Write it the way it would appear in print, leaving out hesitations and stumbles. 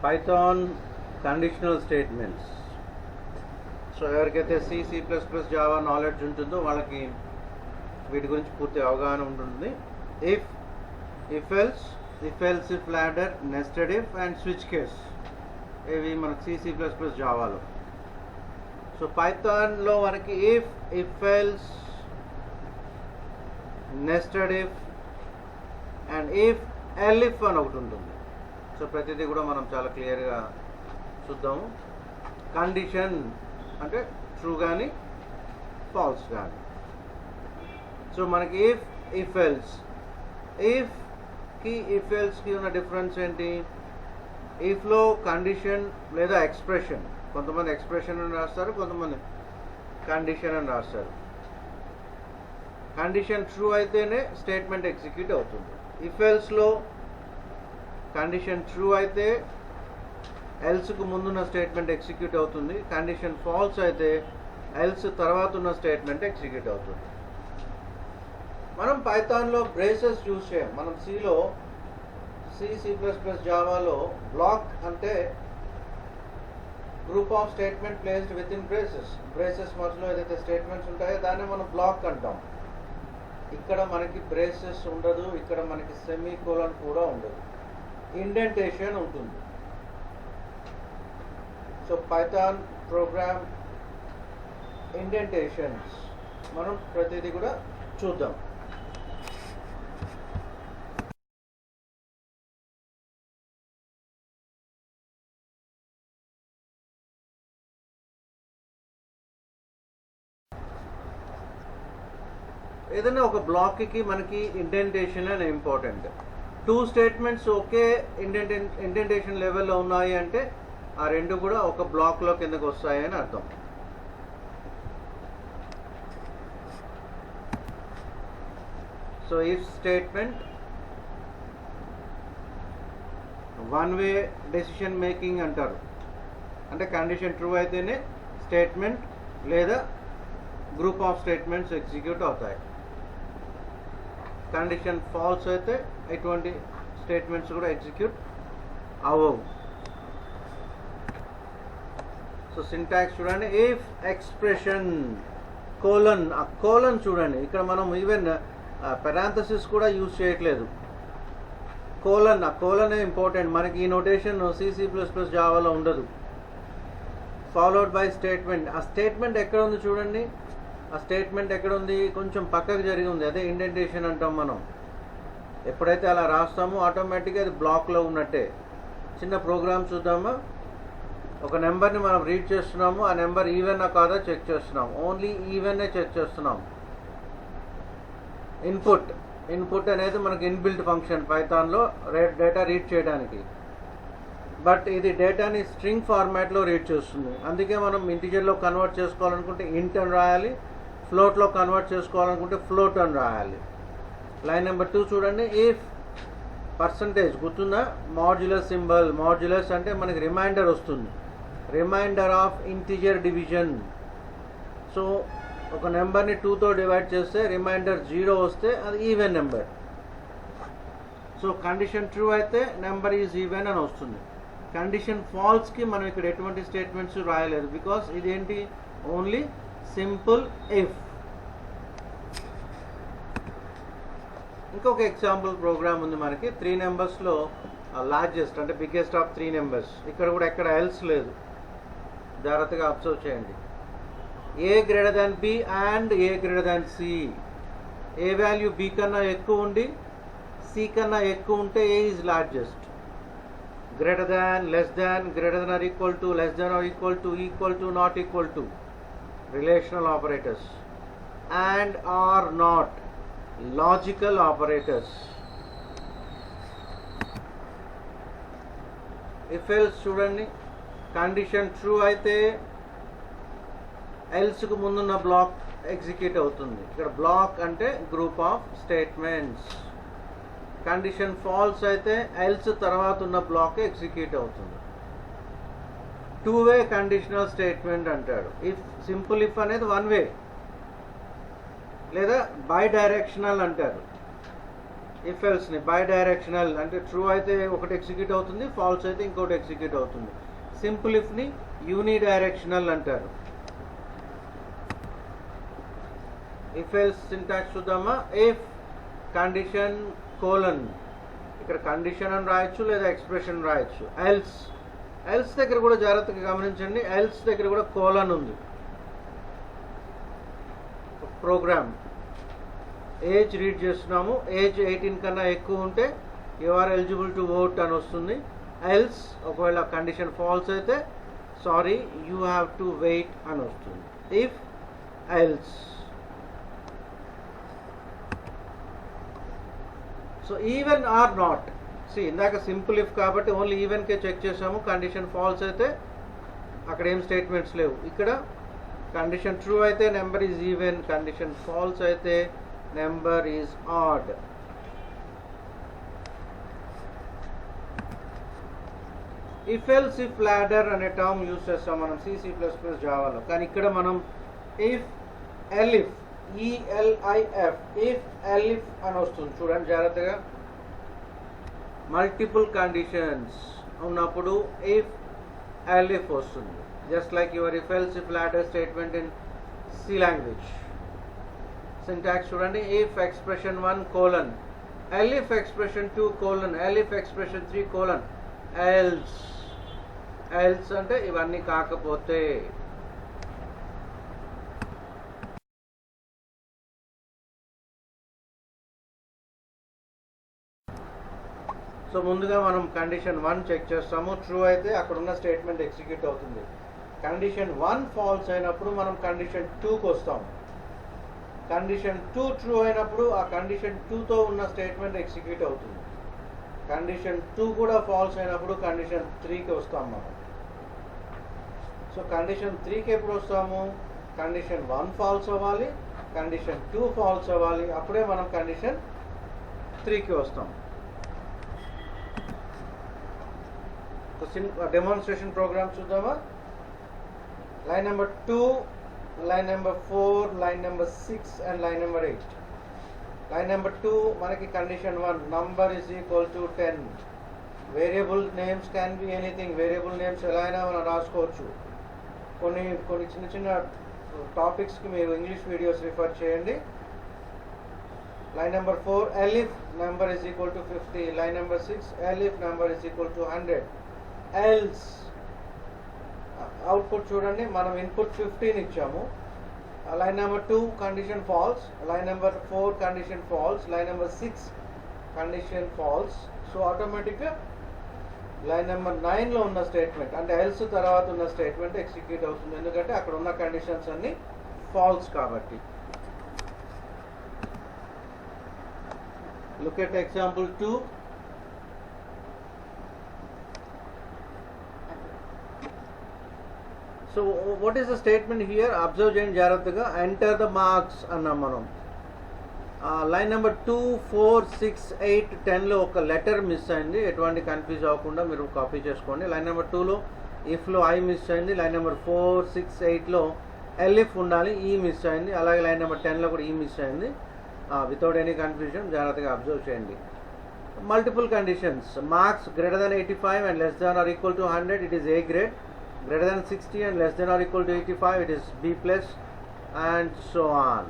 Python conditional statements. So ఎవరికైతే C plus plus Java knowledge ఉంటుందో వాళ్ళకి వీటి గురించి పూర్తి అవగాహన ఉంటుంది. If else if ladder, nested if and switch case ఇవి మనకి సి ప్లస్ ప్లస్ జావాలో. సో పైథాన్లో మనకి if else, nested if and elif అని ఒకటి ఉంటుంది. సో ప్రతిదీ కూడా మనం చాలా క్లియర్గా చూద్దాము. కండిషన్ అంటే ట్రూ కానీ ఫాల్స్ కానీ. సో మనకి ఇఫ్ ఎల్స్కి ఉన్న డిఫరెన్స్ ఏంటి? ఇఫ్లో కండిషన్ లేదా ఎక్స్ప్రెషన్, కొంతమంది ఎక్స్ప్రెషన్ అని రాస్తారు, కొంతమంది కండిషన్ అని రాస్తారు. కండిషన్ ట్రూ అయితేనే స్టేట్మెంట్ ఎగ్జిక్యూట్ అవుతుంది. ఇఫ్ ఎల్స్లో కండిషన్ ట్రూ అయితే ఎల్స్కు ముందున్న స్టేట్మెంట్ ఎగ్జిక్యూట్ అవుతుంది. కండిషన్ ఫాల్స్ అయితే ఎల్స్ తర్వాత ఉన్న స్టేట్మెంట్ ఎగ్జిక్యూట్ అవుతుంది. మనం పైథాన్లో బ్రేసెస్ యూజ్ చేయం. మనం సి ప్లస్ ప్లస్ జావాలో బ్లాక్ అంటే group of statement placed with in braces మధ్యలో ఏదైతే స్టేట్మెంట్స్ ఉంటాయో దాన్ని మనం బ్లాక్ అంటాం. ఇక్కడ మనకి బ్రేసెస్ ఉండదు, ఇక్కడ మనకి సెమీ కోలన్ కూడా ఉండదు, ఇండెంటేషన్ ఉంటుంది. సో పైథాన్ ప్రోగ్రామ్ ఇండెంటేషన్స్ మనం ప్రతిదీ కూడా చూద్దాం. ఏదైనా ఒక బ్లాక్కి మనకి ఇండెంటేషన్ అని ఇంపార్టెంట్. 2 స్టేట్మెంట్స్ ఒకే ఇండెంటేషన్ లెవెల్లో ఉన్నాయి అంటే ఆ రెండు కూడా ఒక బ్లాక్లో కిందకు వస్తాయని అర్థం. So if statement one way decision making అంటారు. అంటే కండిషన్ ట్రూ అయితేనే స్టేట్మెంట్ లేదా గ్రూప్ ఆఫ్ స్టేట్మెంట్స్ ఎగ్జిక్యూట్ అవుతాయి. కండిషన్ ఫాల్స్ అయితే ఎటువంటి స్టేట్మెంట్స్ కూడా ఎగ్జిక్యూట్ అవ్వవు. సో సింటాక్స్ చూడండి. ఇఫ్ ఎక్స్ప్రెషన్ కోలన్, ఆ కోలన్ చూడండి. ఇక్కడ మనం ఈవెన్ పెరాంథసిస్ కూడా యూజ్ చేయట్లేదు. కోలన్, ఆ కోలనే ఇంపార్టెంట్. మనకి ఈ నోటేషన్ సి ప్లస్ ప్లస్ జావాలో ఉండదు. Followed by statement. ఆ స్టేట్మెంట్ ఎక్కడ ఉంది చూడండి. ఆ స్టేట్మెంట్ ఎక్కడ ఉంది? కొంచెం పక్కకు జరిగి ఉంది. అదే ఇండెంటేషన్ అంటాం మనం. ఎప్పుడైతే అలా రాస్తామో ఆటోమేటిక్గా అది బ్లాక్లో ఉన్నట్టే. చిన్న ప్రోగ్రామ్ చూద్దామా? ఒక నెంబర్ని మనం రీడ్ చేస్తున్నాము, ఆ నెంబర్ ఈవెన్ కాదా చెక్ చేస్తున్నాం. ఓన్లీ ఈవెన్నే చెక్ చేస్తున్నాం. ఇన్పుట్ అనేది మనకి ఇన్బిల్ట్ ఫంక్షన్ పైథాన్లో డేటా రీడ్ చేయడానికి. బట్ ఇది డేటాని స్ట్రింగ్ ఫార్మాట్లో రీడ్ చేస్తుంది. అందుకే మనం ఇంటిజర్లో కన్వర్ట్ చేసుకోవాలనుకుంటే ఇంట్ అని రాయాలి, ఫ్లోట్లో కన్వర్ట్ చేసుకోవాలనుకుంటే ఫ్లోట్ అని రాయాలి. లైన్ నెంబర్ 2 చూడండి. ఇఫ్ పర్సంటేజ్ గుర్తుందా? Modulus symbol. మాడ్యులస్ అంటే మనకి రిమైండర్ వస్తుంది, remainder of integer division. So ఒక నెంబర్ని 2తో డివైడ్ చేస్తే రిమైండర్ 0 వస్తే అది even number. So condition true అయితే నెంబర్ ఈజ్ ఈవెన్ అని వస్తుంది. కండిషన్ ఫాల్స్కి మనం ఇక్కడ ఎటువంటి స్టేట్మెంట్స్ రాయలేదు, బికాస్ ఇదేంటి? Only simple if. ఇంకొక ఎగ్జాంపుల్ ప్రోగ్రామ్ ఉంది మనకి. 3 నెంబర్స్లో లార్జెస్ట్ అంటే బిగ్గెస్ట్ ఆఫ్ 3 నెంబర్స్. ఇక్కడ కూడా ఎక్కడ ఎల్స్ లేదు, జాగ్రత్తగా అబ్జర్వ్ చేయండి. A greater than B and A greater than C. A value B కన్నా ఎక్కువ ఉండి సి కన్నా ఎక్కువ ఉంటే A is largest. greater than, less than, greater than or equal to, less than or equal to, not equal to, relational operators, and or not, logical operators. If else చూడండి. Condition true అయితే ఎల్స్కు ముందున్న black execute అవుతుంది. ఇక్కడ black అంటే group of statements. Condition false అయితే else తర్వాత ఉన్న black execute అవుతుంది. 2-వే కండిషనల్ స్టేట్మెంట్ అంటాడు. ఇఫ్ సింపుల్ ఇఫ్ అనేది 1 వే లేదా బై డైరెక్షనల్ అంటారు. ఇఫ్ ఎల్స్ని బై డైరెక్షనల్ అంటే ట్రూ అయితే ఒకటి ఎగ్జిక్యూట్ అవుతుంది, ఫాల్స్ అయితే ఇంకోటి ఎగ్జిక్యూట్ అవుతుంది. సింపుల్ ఇఫ్ని యూని డైరెక్షనల్ అంటారు. ఇఫ్ ఎల్స్ సింటాక్స్ చూద్దామా. ఇఫ్ కండిషన్ కోలన్, ఇక్కడ కండిషన్ అని రాయొచ్చు లేదా ఎక్స్ప్రెషన్ రాయొచ్చు. ఎల్స్, ఎల్స్ దగ్గర కూడా జాగ్రత్తగా గమనించండి, ఎల్స్ దగ్గర కూడా కోలన్ ఉంది. ప్రోగ్రామ్ ఏజ్ రీడ్ చేస్తున్నాము, ఏజ్ 18 కన్నా ఎక్కువ ఉంటే you are eligible to vote అని వస్తుంది. ఎల్స్ ఒకవేళ కండిషన్ ఫాల్స్ అయితే sorry you have to wait అని వస్తుంది. If else. So even or not, ఇందాక సింపుల్ ఇఫ్ కాబట్టి ఓన్లీ ఈవెన్కే చెక్ చేసాము. కండిషన్ ఫాల్స్ అయితే అక్కడ ఏం స్టేట్మెంట్స్ లేవు. ఇక్కడ కండిషన్ ట్రూ అయితే number is even, condition false అయితే number is odd. If else if ladder అనే టర్మ్ యూజ్ చేస్తాం మనం C++ జావాలో. కానీ ఇక్కడ మనం if elif, ELIF, if elif అని వస్తుంది. చూడండి జాగ్రత్తగా, మల్టిపుల్ కండిషన్స్ ఉన్నప్పుడు ఇఫ్ ఎలిఫ్ వస్తుంది. Just like your if else if ladder statement in C language. Syntax చూడండి, if expression 1 colon, elif expression 2 colon, elif expression 3 colon, else. Else అంటే ఇవన్నీ కాకపోతే. సో ముందుగా మనం కండిషన్ 1 చెక్ చేస్తాము. ట్రూ అయితే అక్కడ ఉన్న స్టేట్మెంట్ ఎగ్జిక్యూట్ అవుతుంది. కండిషన్ 1 ఫాల్స్ అయినప్పుడు మనం కండిషన్ 2కి వస్తాము. కండిషన్ 2 ట్రూ అయినప్పుడు ఆ కండిషన్ 2తో ఉన్న స్టేట్మెంట్ ఎగ్జిక్యూట్ అవుతుంది. కండిషన్ 2 కూడా ఫాల్స్ అయినప్పుడు కండిషన్ 3కి వస్తాం మనం. సో కండిషన్ 3కి ఎప్పుడు వస్తాము? కండిషన్ 1 ఫాల్స్ అవ్వాలి, కండిషన్ 2 ఫాల్స్ అవ్వాలి, అప్పుడే మనం కండిషన్ 3కి వస్తాం. డెమాన్స్ట్రేషన్ ప్రోగ్రామ్ చూద్దామా. Line number 2, line number 4, line number 6 and line number 8. Line number 2 మనకి condition 1 number is equal to 10. Variable names can be anything. Variable names ఎలా అయినా మనం రాసుకోవచ్చు. కొన్ని చిన్న చిన్న టాపిక్స్కి మీరు ఇంగ్లీష్ వీడియోస్ రిఫర్ చేయండి. Line number 4 elif number is equal to 50. Line number 6 elif number is equal to 100. Else output చూడండి, మనం ఇన్పుట్ 15 ఇచ్చాము. Line number 2 condition false, line number 4 condition false, line number 6 condition false. So ఆటోమేటిక్గా line number 9లో ఉన్న statement అంటే else తర్వాత ఉన్న statement execute అవుతుంది, ఎందుకంటే అక్కడ ఉన్న కండిషన్స్ అన్ని ఫాల్స్ కాబట్టి. Look at example 2. So what is the statement here? Observe చేయండి జాగ్రత్తగా. ఎంటర్ ద మార్క్స్ అన్నాం మనం. లైన్ నెంబర్ 2, 4, 6, 8, 10లో ఒక లెటర్ మిస్ అయింది. ఎటువంటి కన్ఫ్యూజ్ అవ్వకుండా మీరు కాపీ చేసుకోండి. లైన్ నెంబర్ 2లో ఇఫ్లో ఐ మిస్ అయింది. లైన్ నెంబర్ 4, 6, 8లో ఎలిఫ్ ఉండాలి, ఈ మిస్ అయింది. అలాగే లైన్ నెంబర్ 10లో కూడా ఈ మిస్ అయింది. వితౌట్ ఎనీ కన్ఫ్యూజన్ జాగ్రత్తగా అబ్జర్వ్ చేయండి. Multiple conditions. Marks greater than 85 and less than or equal to 100, it is A grade. Greater than 60 and less than or equal to 85, it is B+, and so on.